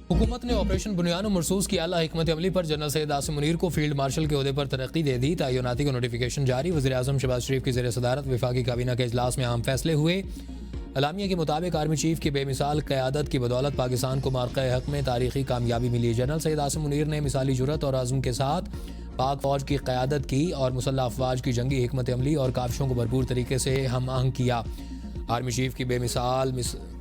हुकूमत ने ऑपरेशन बुनियान मरसूस की आला हिकमत अमली पर जनरल सैयद आसिम मुनीर को फील्ड मार्शल के ओहदे पर तरक्की दे दी। तयनाती का नोटिफिकेशन जारी। वज़ीर-ए-आज़म शहबाज शरीफ की ज़ेर सदारत वफाकी काबीना के इजलास में अहम फैसले हुए। अलामिया के मुताबिक आर्मी चीफ की बेमिसाल क़यादत की बदौलत पाकिस्तान को मार्के हक में तारीखी कामयाबी मिली। जनरल सैयद आसिम मुनीर ने मिसाली जुरत और आज़म के साथ पाक फ़ौज की क़यादत की और मुसल्लह अफवाज की जंगी हिकमत अमली और काविशों को भरपूर तरीके से हम आहंग किया। आर्मी चीफ की बेमिसाल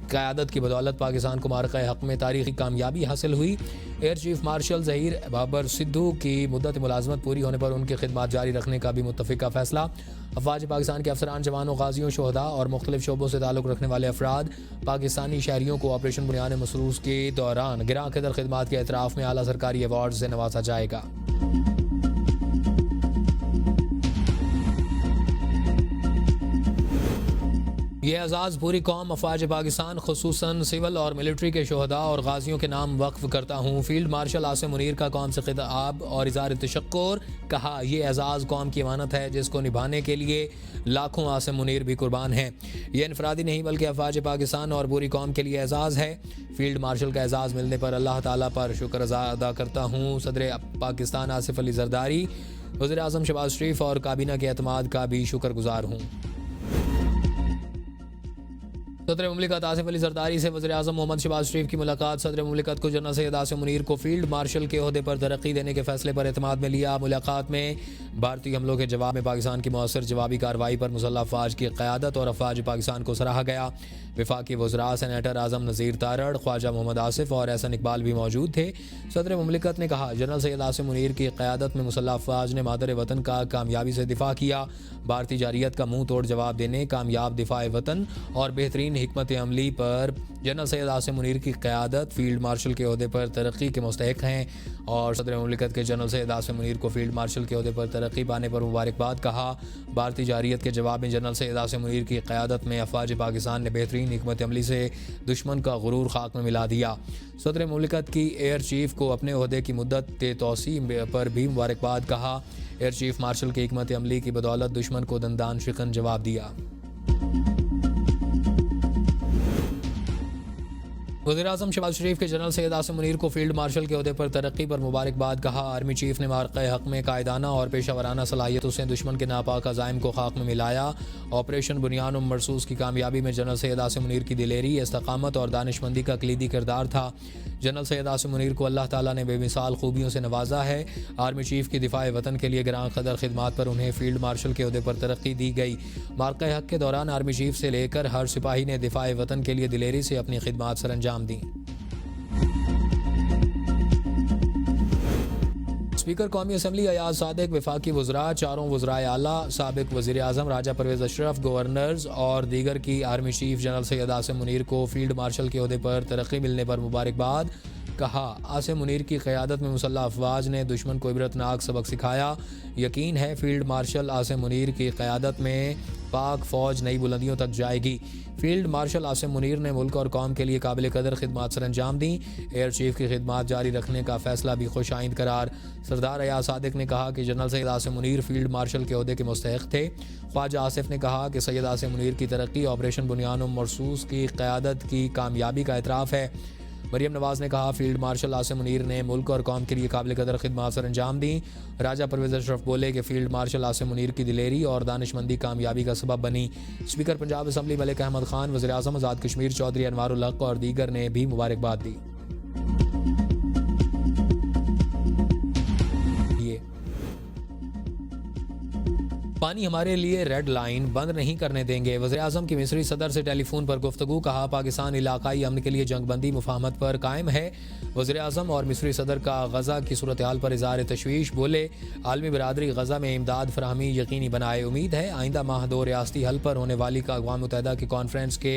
क़यादत की बदौलत पाकिस्तान को मार्के हक में तारीखी कामयाबी हासिल हुई। Air chief marshal Zaheer Babar Sidhu की मुद्दत मुलाजमत पूरी होने पर उनकी खिदमत जारी रखने का भी मुत्तफ़िका फ़ैसला। अफवाज पाकिस्तान के अफसरान, जवानों, गाजियों, शोहदा और मुख्तलिफ शोबों से ताल्लुक़ रखने वाले अफराद पाकिस्तानी शहरियों को ऑपरेशन बुनियान मसरूस के दौरान गिरां कदर खिदमत के एतराफ़ में आला सरकारी अवार्ड से नवाजा जाएगा। ये एजाज़ पूरी कौम अफवाज पाकिस्तान खुसूसन सिविल और मिलिट्री के शोहदा और गाजियों के नाम वक्फ करता हूँ। फील्ड मार्शल आसिम मुनीर का कौम से खिताब और इज़हार तशक्कुर। कहा, यह एजाज़ कौम की अमानत है जिसको निभाने के लिए लाखों आसिम मुनीर भी कुर्बान हैं। यह इनफरादी नहीं बल्कि अफवाज पाकिस्तान और पूरी कौम के लिए एजाज़ है। फील्ड मार्शल का एजाज़ मिलने पर अल्लाह ताला पर शुक्र अदा करता हूँ। सदर पाकिस्तान आसिफ अली जरदारी, वज़ीर-ए-आज़म शहबाज शरीफ और काबीना के एतमाद का भी शुक्रगुजार हूँ। सदर मुमलिकत आसिफ अली जरदारी से वज़ीर-ए-आज़म मोहम्मद शहबाज शरीफ की मुलाकात। सदर मुमलिकत को जनरल सैयद आसिम मुनीर को फील्ड मार्शल के ओहदे पर तरक्की देने के फैसले पर एतमाद में लिया। मुलाकात में भारतीय हमलों के जवाब में पाकिस्तान की मौसर जवाबी कार्रवाई पर मुसल्लह अफवाज की क़यादत और अफवाज पाकिस्तान को सराहा गया। वफाकी वज़रा सेनेटर आज़म नज़ीर तारड़, ख्वाजा मोहम्मद आसिफ और एहसन इकबाल भी मौजूद थे। सदर मुमलिकत ने कहा, जनरल सैयद आसिम मुनीर की क़यादत में मुसल्लह अफवाज ने मादर वतन का कामयाबी से दिफा किया। भारतीय जारियत का मुँह तोड़ जवाब देने, कामयाब दिफाए वतन और बेहतरीन हिकमत अमली पर जनरल सैयद आसिम मुनीर की क़यादत फील्ड मार्शल के ओहदे पर तरक्की के मुस्तहिक़ हैं। और सदर मुमलिकत के जनरल सैयद आसिम मुनीर को फील्ड मार्शल के ओहदे पर तरक्की पाने पर मुबारकबाद। कहा, भारतीय जारियत के जवाब में जनरल सैयद आसिम मुनीर की क़यादत में अफवाज पाकिस्तान ने बेहतरीन हिकमत अमली से दुश्मन का गुरूर खाक में मिला दिया। सदर मुमलिकत की एयर चीफ को अपने ओहदे की मुद्दत तोसी पर भी मुबारकबाद। कहा, एयर चीफ मार्शल की हिकमत अमली की बदौलत दुश्मन को दंदान शिकन जवाब दिया। वज़ीर-ए-आज़म शहबाज शरीफ के जनरल सैयद आसिम मुनीर को फील्ड मार्शल के ओहदे पर तरक्की पर मुबारकबाद। कहा, आर्मी चीफ ने मार्के हक में कायदाना और पेशा वराना सलाहियतों से दुश्मन के नापाक अज़ाइम को खाक में मिलाया। ऑपरेशन बुनियान मरसूस की कामयाबी में जनरल सैयद आसिम मुनीर की दिलेरी, इस्तकामत और दानिशमंदी का कलीदी किरदार था। जनरल सैयद आसिम मुनीर को अल्लाह ताला ने बेमिसाल खूबियों से नवाजा है। आर्मी चीफ की दिफाए वतन के लिए गिरां कदर खिदमत पर उन्हें फील्ड मार्शल के ओहदे पर तरक्की दी गई। मार्के हक के दौरान आर्मी चीफ से लेकर हर सिपाही ने दिफाए वतन के लिए दिलेरी से अपनी खिदमत सर अंजाम दी। स्पीकर कौमी असम्बली अयाज सादिक, वफाकी वज़रा, चारों वज़राए आला, साबिक वज़ीर आज़म राजा परवेज़ अशरफ, गवर्नर्स और दीगर की army chief general Syed Asim Munir को फील्ड मार्शल के ओहदे पर तरक्की मिलने पर मुबारकबाद। कहा, आसिम मुनीर की क़यादत में मुसल्लह अफवाज ने दुश्मन को इबरतनाक सबक सिखाया। यकीन है फील्ड मार्शल आसिम मुनीर की क़यादत में पाक फ़ौज नई बुलंदियों तक जाएगी। फील्ड मार्शल आसिम मुनीर ने मुल्क और कौम के लिए काबिल कदर खिदमत सर अंजाम दी। एयर चीफ की खिदमत जारी रखने का फैसला भी खुश आइंद करार। सरदार अयाज सादिक ने कहा कि general Syed Asim Munir field marshal के ओहदे के मुस्तहिक़ थे। ख्वाजा आसिफ ने कहा कि सैयद आसिम मुनीर की तरक्की ऑपरेशन बुनियान मरसूस की क़यादत की कामयाबी का एतराफ़ है। मरियम नवाज़ ने कहा, फील्ड मार्शल आसिम मुनीर ने मुल्क और कौम के लिए काबिल कदर खिदमत सर अंजाम दी। राजा परवेज़ अशरफ बोले कि फील्ड मार्शल आसिम मुनीर की दिलेरी और दानिशमंदी कामयाबी का सबब बनी। स्पीकर पंजाब असम्बली मलिक अहमद खान, वज़ीर-ए-आज़म आज़ाद कश्मीर चौधरी अनवारुल हक और दीगर ने भी मुबारकबाद दी। पानी हमारे लिए रेड लाइन, बंद नहीं करने देंगे। वज़ीर-ए-आज़म की मिस्री सदर से टेलीफोन पर गुफ्तगू। कहा, पाकिस्तान इलाकाई अमन के लिए जंगबंदी मुफाहमत पर कायम है। वज़ीर-ए-आज़म और मिस्री सदर का गज़ा की सूरत हाल पर इज़हार तशवीश। बोले, आलमी बरादरी गज़ा में इमदाद फराहमी यकीनी बनाए। उम्मीद है आइंदा माह 2 रियासती हल पर होने वाली अक़वाम मुत्तहिदा की कॉन्फ्रेंस के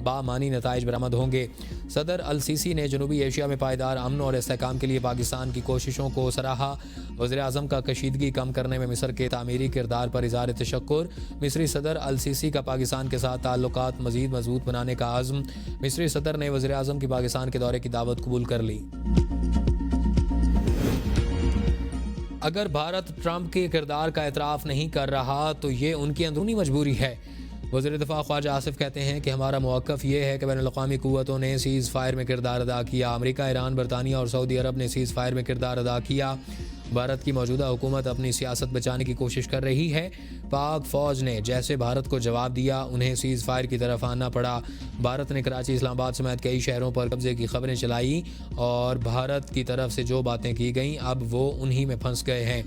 बामानी नताइज बरामद होंगे। सदर अल-सीसी ने जनूबी एशिया में पायदार अमन और इस्तेहकाम के लिए पाकिस्तान की कोशिशों को सराहा। वज़ीर-ए-आज़म का कशीदगी कम करने में मिस्र के तामीरी किरदार पर इज़हार तशक्कुर। मिस्री सदर अल-सीसी का पाकिस्तान के साथ ताल्लुकात मज़ीद मजबूत बनाने का आज़म। मिस्री सदर ने वज़ीर-ए-आज़म की पाकिस्तान के दौरे की दावत कबूल कर ली। अगर भारत ट्रंप के किरदार का एतराफ़ नहीं कर रहा तो ये उनकी अंदरूनी मजबूरी है। वज़ीर दिफ़ा ख्वाजा आसिफ कहते हैं कि हमारा मौक़िफ़ ये है कि बैनुल-अक़वामी क़ुव्वतों ने सीज़ फायर में किरदार अदा किया। अमेरिका, ईरान, बरतानिया और सऊदी अरब ने सीज़ फायर में किरदार अदा किया। भारत की मौजूदा हुकूमत अपनी सियासत बचाने की कोशिश कर रही है। पाक फ़ौज ने जैसे भारत को जवाब दिया, उन्हें सीज़ फायर की तरफ आना पड़ा। भारत ने कराची, इस्लामाबाद समेत कई शहरों पर कब्ज़े की खबरें चलाई और भारत की तरफ से जो बातें की गईं, अब वो उन्हीं में फंस गए हैं।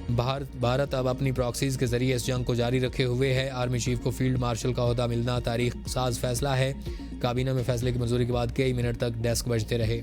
भारत अब अपनी प्रॉक्सीज़ के ज़रिए इस जंग को जारी रखे हुए है। आर्मी चीफ को फील्ड मार्शल का ओहदा मिलना तारीख साज फैसला है। काबीना में फैसले की मंजूरी के बाद कई मिनट तक डेस्क बजते रहे।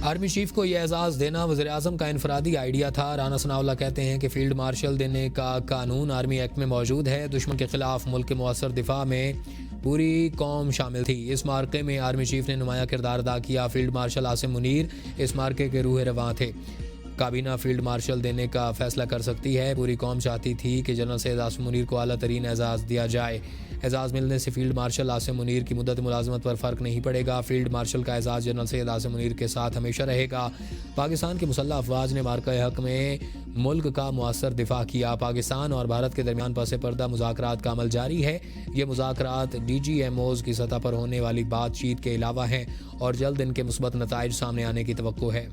आर्मी चीफ को यह एजाज़ देना वज़ीर आज़म का इनफरादी आइडिया था। राना सनाउल्लाह कहते हैं कि फील्ड मार्शल देने का कानून आर्मी एक्ट में मौजूद है। दुश्मन के खिलाफ मुल्क के मुअस्सर दिफा में पूरी कौम शामिल थी। इस मार्के में आर्मी चीफ ने नुमाया किरदार अदा किया। फील्ड मार्शल आसिम मुनीर इस मार्के के रूह रवां थे। काबीना फील्ड मार्शल देने का फैसला कर सकती है। पूरी कौम चाहती थी कि जनरल सैयद आसिम मुनीर को आला तरीन एजाज़ दिया जाए। एजाज़ मिलने से फील्ड मार्शल आसिम मुनीर की मुद्दत मुलाजमत पर फ़र्क नहीं पड़ेगा। फील्ड मार्शल का एजाज़ जनरल सैयद आसिम मुनीर के साथ हमेशा रहेगा। पाकिस्तान की मुसल्लह अफवाज ने मार्का हक में मुल्क का मुअस्सर दिफा किया। पाकिस्तान और भारत के दरमियान पस पर्दा मुज़ाकरात का अमल जारी है। ये मुज़ाकरात DGMOs की सतह पर होने वाली बातचीत के अलावा हैं और जल्द इनके मुस्बत नताइज सामने आने की तवक्को है।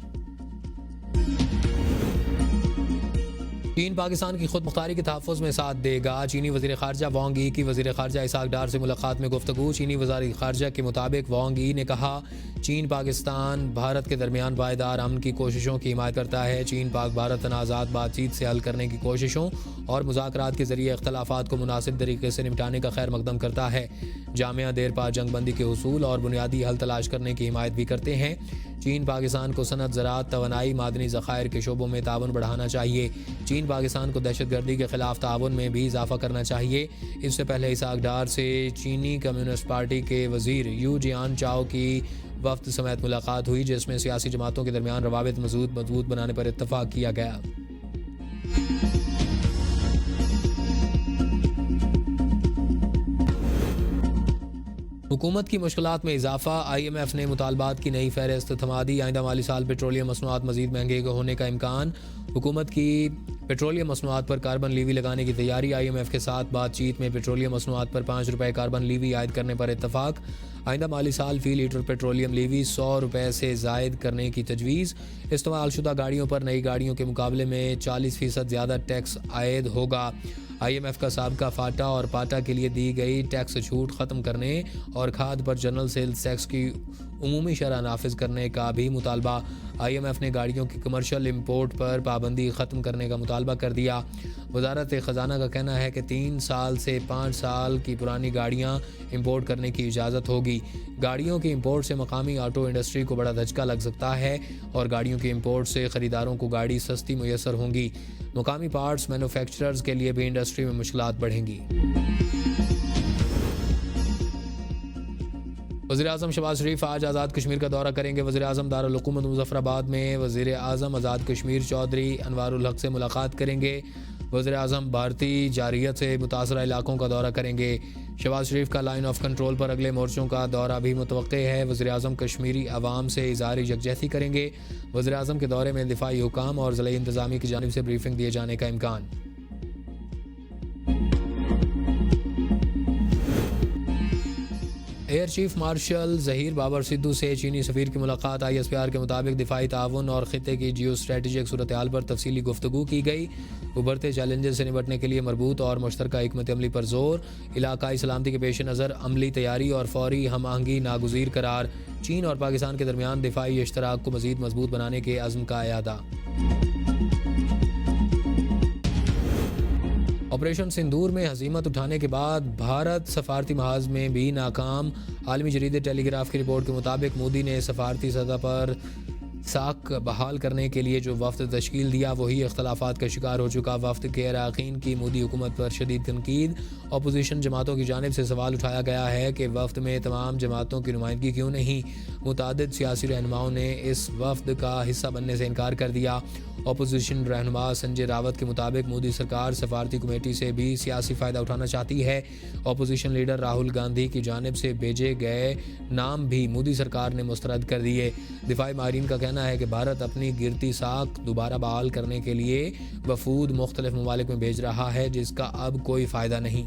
चीन पाकिस्तान की खुद मुख्तारी के तहफ़्फ़ुज़ में साथ देगा। चीनी वज़ीर ख़ारजा वांग यी की वज़ीर ख़ारजा इसहाक डार से मुलाकात में गुफ्तगू। चीनी वज़ारत ख़ारजा के मुताबिक वांग यी ने कहा, चीन पाकिस्तान भारत के दरमियान पायदार अमन की कोशिशों की हिमायत करता है। चीन पाक भारत तनाज़ात बातचीत से हल करने की कोशिशों और मुज़ाकरात के ज़रिए इख्तलाफ़ात को मुनासिब तरीके से निपटाने का खैर मकदम करता है। जामिया देर पा जंगबंदी के हुसूल और बुनियादी हल तलाश करने की हिमायत भी करते हैं। चीन पाकिस्तान को सनत, ज़राअत, तवानाई, मादनी ज़खायर के शोबों में ताउन बढ़ाना चाहिए। चीन पाकिस्तान को दहशतगर्दी के खिलाफ ताउन में भी इजाफा करना चाहिए। इससे पहले इसहाक डार से चीनी कम्युनिस्ट पार्टी के वज़ीर यू जियान चाओ की वफ्द समेत मुलाकात हुई, जिसमें सियासी जमातों के दरमियान रवाबित मजबूत बनाने पर इत्तफाक किया गया। हुकूमत की मुश्किलात में इजाफा। IMF ने मुतालबात की नई फहरिस्त थमा दी। आइंदा माली साल पेट्रोलियम मसनूआत मजीद महंगे होने का इम्कान। हुकूमत की पेट्रोलियम मसनूआत पर कार्बन लीवी लगाने की तैयारी। IMF के साथ बातचीत में पेट्रोलियम मसनूआत पर ₹5 कार्बन लीवी आयद करने पर इत्तफाक। आइंदा माली साल फ़ी लीटर पेट्रोलियम लीवी ₹100 से ज़ायद करने की तजवीज़। इस्तेमाल शुदा गाड़ियों पर नई गाड़ियों के मुकाबले में 40% ज़्यादा टैक्स आयद होगा। IMF का साबका फाटा और पाटा के लिए दी गई टैक्स छूट ख़त्म करने और खाद पर जनरल सेल्स टैक्स की उमूमी शरह नाफिज करने का भी मुतालबा। IMF ने गाड़ियों की कमर्शियल इम्पोर्ट पर पाबंदी ख़त्म करने का मुतालबा कर दिया। वजारत ख़जाना का कहना है कि 3 साल से 5 साल की पुरानी गाड़ियाँ इम्पोर्ट करने की इजाज़त होगी। गाड़ियों की इम्पोर्ट से मकामी ऑटो इंडस्ट्री को बड़ा धचका लग सकता है और गाड़ियों की इम्पोर्ट से ख़रीदारों को गाड़ी सस्ती मुयसर होंगी। मुकामी पार्ट्स मैन्युफैक्चरर्स के लिए भी इंडस्ट्री में मुश्किलात बढ़ेंगी। वज़ीर-ए-आज़म शहबाज शरीफ आज आज़ाद कश्मीर का दौरा करेंगे। वज़ीर-ए-आज़म दारुल हुकूमत मुज़फ़्फ़राबाद में वज़ीर-ए-आज़म आज़ाद कश्मीर चौधरी अनवारुल हक से मुलाकात करेंगे। वज़ीर-ए-आज़म भारतीय जारियत से मुतासरा इलाकों का दौरा करेंगे। शहबाज शरीफ का लाइन ऑफ कंट्रोल पर अगले मोर्चों का दौरा भी मुतवक्के है। वज़ीर-ए-आज़म कश्मीरी अवाम से इज़हार यकजहती करेंगे। वज़ीर-ए-आज़म के दौरे में दिफाई हुकाम और ज़िला इंतज़ामी की जानिब से ब्रीफिंग दिए जाने का इम्कान। Air chief marshal Zaheer Babar Sidhu से चीनी सफ़ीर की मुलाकात। ISPR के मुताबिक दिफाई ताउन और ख़ित्ते की जियो स्ट्रेटजिक सूरत हाल पर तफसीली गुफ्तगू की गई। उभरते चैलेंजेस से निपटने के लिए मरबूत और मुश्तरका हिकमत अमली पर जोर। इलाकाई सलामती के पेश नज़र अमली तैयारी और फौरी हम आहंगी नागुज़ीर करार। चीन और पाकिस्तान के दरमियान दिफाई इश्तराक को मज़ीद मजबूत बनाने के अज़्म का अयादा। ऑपरेशन सिंदूर में हज़ीमत उठाने के बाद भारत सफारती महाज में भी नाकाम। आलमी जरीदे टेलीग्राफ की रिपोर्ट के मुताबिक मोदी ने सफारती सतह पर साख बहाल करने के लिए जो वफ्द तश्कील दिया वही इख्तलाफात का शिकार हो चुका वफ्द के अरकान की मोदी हुकूमत पर शदीद तनकीद। अपोजिशन जमातों की जानिब से सवाल उठाया गया है कि वफ्द में तमाम जमातों की नुमाइंदगी क्यों नहीं। मुतादिद सियासी रहनुमाओं ने इस वफ्द का हिस्सा बनने से इनकार कर दिया। अपोजिशन रहनुमा संजय रावत के मुताबिक मोदी सरकार सफारती कमेटी से भी सियासी फ़ायदा उठाना चाहती है। अपोजिशन लीडर राहुल गांधी की जानिब से भेजे गए नाम भी मोदी सरकार ने मुस्तरद कर दिए। दिफाई माहिरीन का कहना कहना है कि भारत अपनी गिरती साख दोबारा बहाल करने के लिए वफूद मुख्तलिफ ममालिक में भेज रहा है, जिसका अब कोई फ़ायदा नहीं।